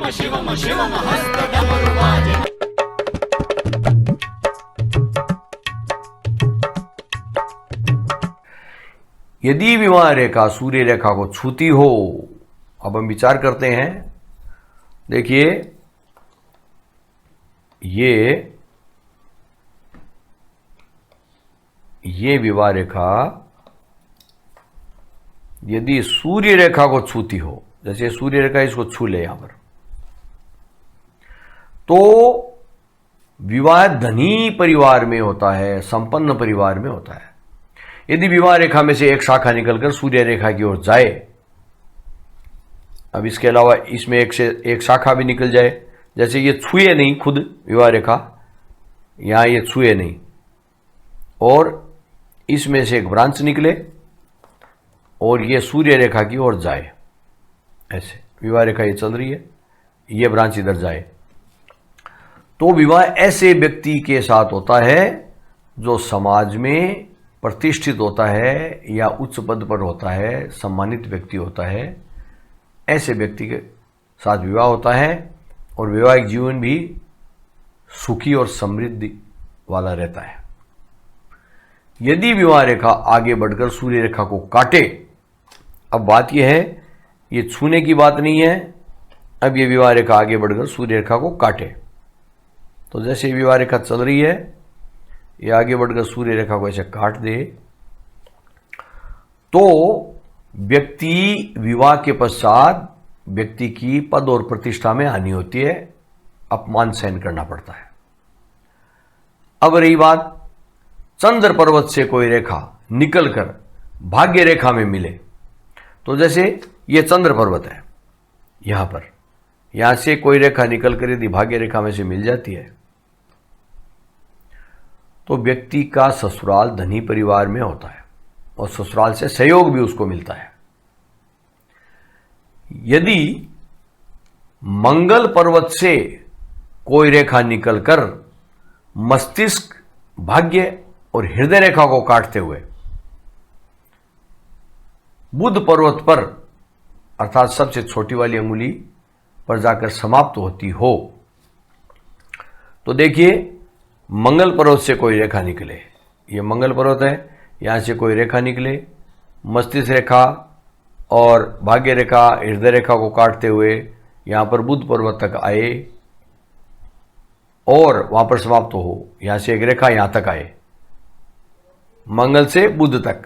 शिवम शिवम हस्त डमरू बाजे। यदि विवाह रेखा सूर्य रेखा को छूती हो, अब हम विचार करते हैं। देखिए, ये विवाह रेखा यदि सूर्य रेखा को छूती हो, जैसे सूर्य रेखा इसको छू ले यहां पर, तो विवाह धनी परिवार में होता है, संपन्न परिवार में होता है। यदि विवाह रेखा में से एक शाखा निकलकर सूर्य रेखा की ओर जाए, अब इसके अलावा इसमें एक से एक शाखा भी निकल जाए, जैसे ये छुए नहीं खुद विवाह रेखा, यहां ये छुए नहीं, और इसमें से एक ब्रांच निकले और ये सूर्य रेखा की ओर जाए, ऐसे विवाह रेखा ये चल रही है, ये ब्रांच इधर जाए, तो विवाह ऐसे व्यक्ति के साथ होता है जो समाज में प्रतिष्ठित होता है या उच्च पद पर होता है, सम्मानित व्यक्ति होता है। ऐसे व्यक्ति के साथ विवाह होता है और वैवाहिक जीवन भी सुखी और समृद्धि वाला रहता है। यदि विवाह रेखा आगे बढ़कर सूर्य रेखा को काटे, अब बात यह है, ये छूने की बात नहीं है, अब ये विवाह रेखा आगे बढ़कर सूर्य रेखा को काटे, तो जैसे विवाह रेखा चल रही है, ये आगे बढ़कर सूर्य रेखा को ऐसे काट दे, तो व्यक्ति विवाह के पश्चात व्यक्ति की पद और प्रतिष्ठा में हानि होती है, अपमान सहन करना पड़ता है। अब रही बात, चंद्र पर्वत से कोई रेखा निकलकर भाग्य रेखा में मिले, तो जैसे ये चंद्र पर्वत है, यहां पर, यहां से कोई रेखा निकलकर यदि भाग्य रेखा में से मिल जाती है, तो व्यक्ति का ससुराल धनी परिवार में होता है और ससुराल से सहयोग भी उसको मिलता है। यदि मंगल पर्वत से कोई रेखा निकलकर मस्तिष्क, भाग्य और हृदय रेखा को काटते हुए बुध पर्वत पर, अर्थात सबसे छोटी वाली अंगुली पर जाकर समाप्त होती हो, तो देखिए मंगल पर्वत से कोई रेखा निकले, ये मंगल पर्वत है, यहां से कोई रेखा निकले, मस्तिष्क रेखा और भाग्य रेखा, हृदय रेखा को काटते हुए यहां पर बुध पर्वत तक आए और वहां पर समाप्त हो, यहां से एक रेखा यहां तक आए, मंगल से बुध तक,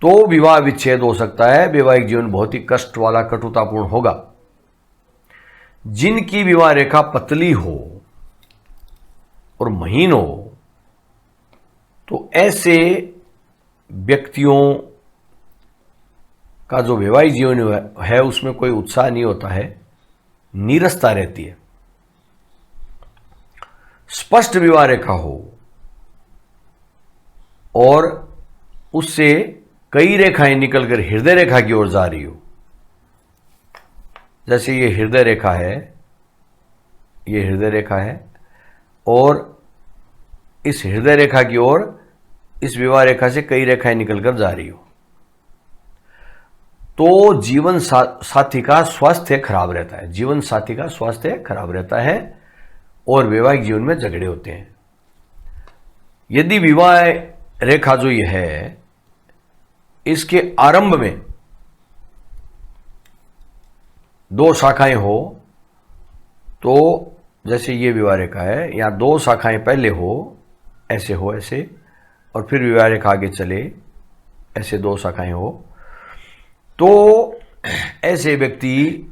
तो विवाह विच्छेद हो सकता है, वैवाहिक जीवन बहुत ही कष्ट वाला, कटुतापूर्ण होगा। जिनकी विवाह रेखा पतली हो और महीन हो, तो ऐसे व्यक्तियों का जो वैवाहिक जीवन है उसमें कोई उत्साह नहीं होता है, नीरसता रहती है। स्पष्ट विवाह रेखा हो और उससे कई रेखाएं निकलकर हृदय रेखा की ओर जा रही हो, जैसे ये हृदय रेखा है, ये हृदय रेखा है, और इस हृदय रेखा की ओर इस विवाह रेखा से कई रेखाएं निकलकर जा रही हो, तो जीवन साथी का स्वास्थ्य खराब रहता है, जीवन साथी का स्वास्थ्य खराब रहता है और वैवाहिक जीवन में झगड़े होते हैं। यदि विवाह रेखा जो ये है, इसके आरंभ में दो शाखाएं हो, तो जैसे ये विवाह रेखा है, यहां दो शाखाएं पहले हो, ऐसे हो ऐसे, और फिर विवाह रेखा आगे चले, ऐसे दो शाखाएं हो, तो ऐसे व्यक्ति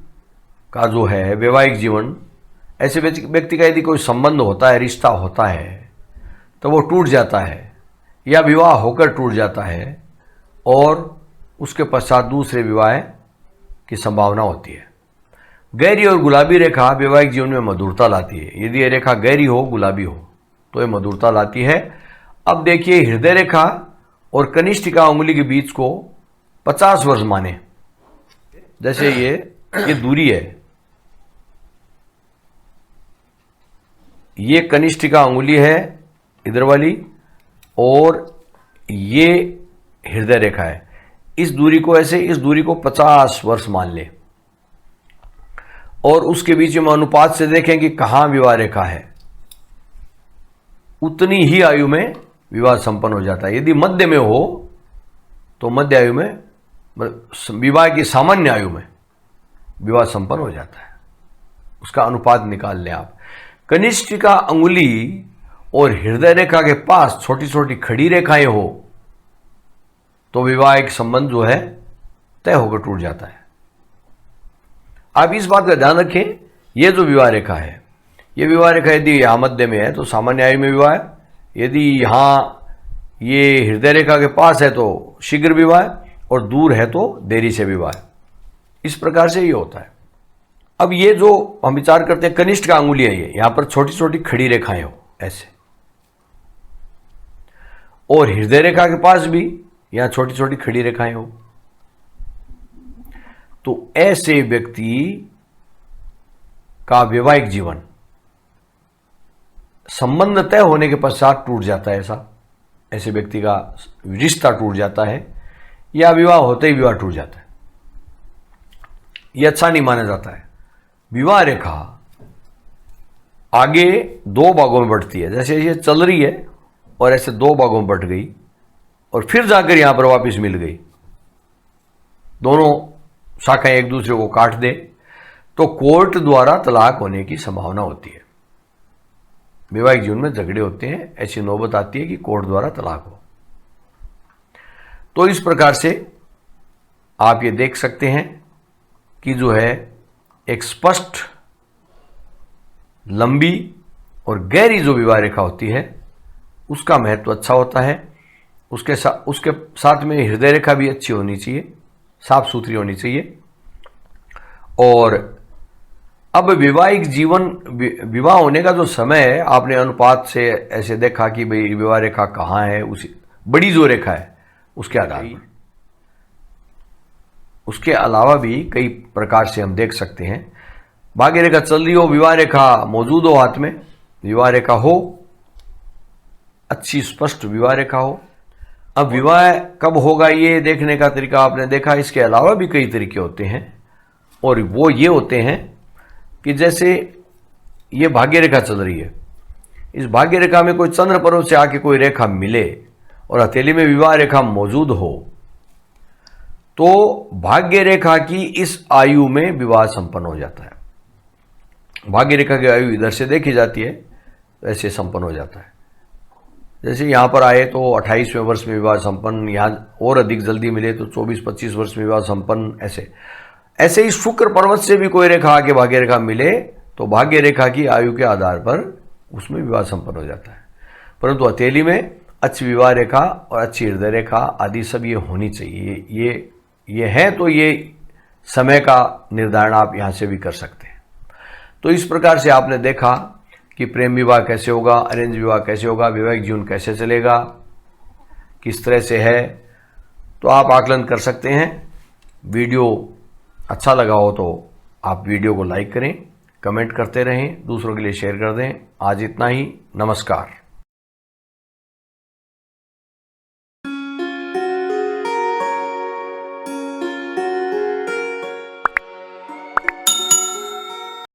का जो है वैवाहिक जीवन, ऐसे व्यक्ति का यदि कोई संबंध होता है, रिश्ता होता है, तो वो टूट जाता है या विवाह होकर टूट जाता है और उसके पश्चात दूसरे विवाह की संभावना होती है। गहरी और गुलाबी रेखा वैवाहिक जीवन में मधुरता लाती है। यदि ये रेखा गहरी हो, गुलाबी हो, तो ये मधुरता लाती है। अब देखिए, हृदय रेखा और कनिष्ठिका उंगली के बीच को 50 वर्ष माने, जैसे ये दूरी है, ये कनिष्ठिका उंगली है इधर वाली और ये हृदय रेखा है, इस दूरी को ऐसे, इस दूरी को 50 वर्ष मान ले। और उसके बीच में अनुपात से देखें कि कहाँ विवाह रेखा है, उतनी ही आयु में विवाह संपन्न हो जाता है। यदि मध्य में हो तो मध्य आयु में, विवाह की सामान्य आयु में विवाह संपन्न हो जाता है। उसका अनुपात निकाल लें आप। कनिष्ठ का अंगुली और हृदय रेखा के पास छोटी छोटी खड़ी रेखाएं हो तो विवाहिक संबंध जो है तय होकर टूट जाता है। आप इस बात का ध्यान रखें, यह जो विवाह रेखा है, यह विवाह रेखा यदि यहां मध्य में है तो सामान्य आयु में विवाह है, यदि यहां ये हृदय रेखा के पास है तो शीघ्र विवाह है, और दूर है तो देरी से विवाह है। इस प्रकार से ये होता है। अब ये जो हम विचार करते हैं, कनिष्ठ का अंगुली है, ये यहां पर छोटी छोटी खड़ी रेखाएं हो ऐसे, और हृदय रेखा के पास भी यहां छोटी छोटी खड़ी रेखाएं हो, तो ऐसे व्यक्ति का वैवाहिक जीवन संबंध तय होने के पश्चात टूट जाता है। ऐसे व्यक्ति का रिश्ता टूट जाता है, या विवाह होते ही विवाह टूट जाता है। यह अच्छा नहीं माना जाता है। विवाह रेखा आगे दो भागों में बढ़ती है, जैसे ये चल रही है और ऐसे दो भागों में बढ़ गई और फिर जाकर यहां पर वापस मिल गई, दोनों शाखाएं एक दूसरे को काट दे तो कोर्ट द्वारा तलाक होने की संभावना होती है। वैवाहिक जीवन में झगड़े होते हैं, ऐसी नौबत आती है कि कोर्ट द्वारा तलाक हो। तो इस प्रकार से आप ये देख सकते हैं कि जो है एक स्पष्ट, लंबी और गहरी जो विवाह रेखा होती है उसका महत्व अच्छा होता है। उसके साथ में हृदय रेखा भी अच्छी होनी चाहिए, साफ सुथरी होनी चाहिए। और अब वैवाहिक जीवन, विवाह होने का जो समय है, आपने अनुपात से ऐसे देखा कि भाई विवाह रेखा कहाँ है, उसी बड़ी जो रेखा है उसके आधार पर। उसके अलावा भी कई प्रकार से हम देख सकते हैं। भाग्य रेखा चल रही हो, विवाह रेखा मौजूद हो, हाथ में विवाह रेखा हो, अच्छी स्पष्ट विवाह रेखा हो। अब विवाह कब होगा ये देखने का तरीका आपने देखा। इसके अलावा भी कई तरीके होते हैं, और वो ये होते हैं कि जैसे ये भाग्य रेखा चल रही है, इस भाग्य रेखा में कोई चंद्र पर्व से आके कोई रेखा मिले और हथेली में विवाह रेखा मौजूद हो तो भाग्य रेखा की इस आयु में विवाह संपन्न हो जाता है। भाग्य रेखा की आयु इधर से देखी जाती है, ऐसे संपन्न हो जाता है। जैसे यहाँ पर आए तो 28वें वर्ष में विवाह संपन्न, यहाँ और अधिक जल्दी मिले तो 24-25 वर्ष में विवाह संपन्न। ऐसे ही शुक्र पर्वत से भी कोई रेखा आके भाग्य रेखा मिले तो भाग्य रेखा की आयु के आधार पर उसमें विवाह संपन्न हो जाता है। परंतु हथेली में अच्छी विवाह रेखा और अच्छी हृदय रेखा आदि सब ये होनी चाहिए। ये है तो ये समय का निर्धारण आप यहाँ से भी कर सकते हैं। तो इस प्रकार से आपने देखा कि प्रेम विवाह कैसे होगा, अरेंज विवाह कैसे होगा, वैवाहिक जीवन कैसे चलेगा, किस तरह से है, तो आप आकलन कर सकते हैं। वीडियो अच्छा लगा हो तो आप वीडियो को लाइक करें, कमेंट करते रहें, दूसरों के लिए शेयर कर दें। आज इतना ही, नमस्कार।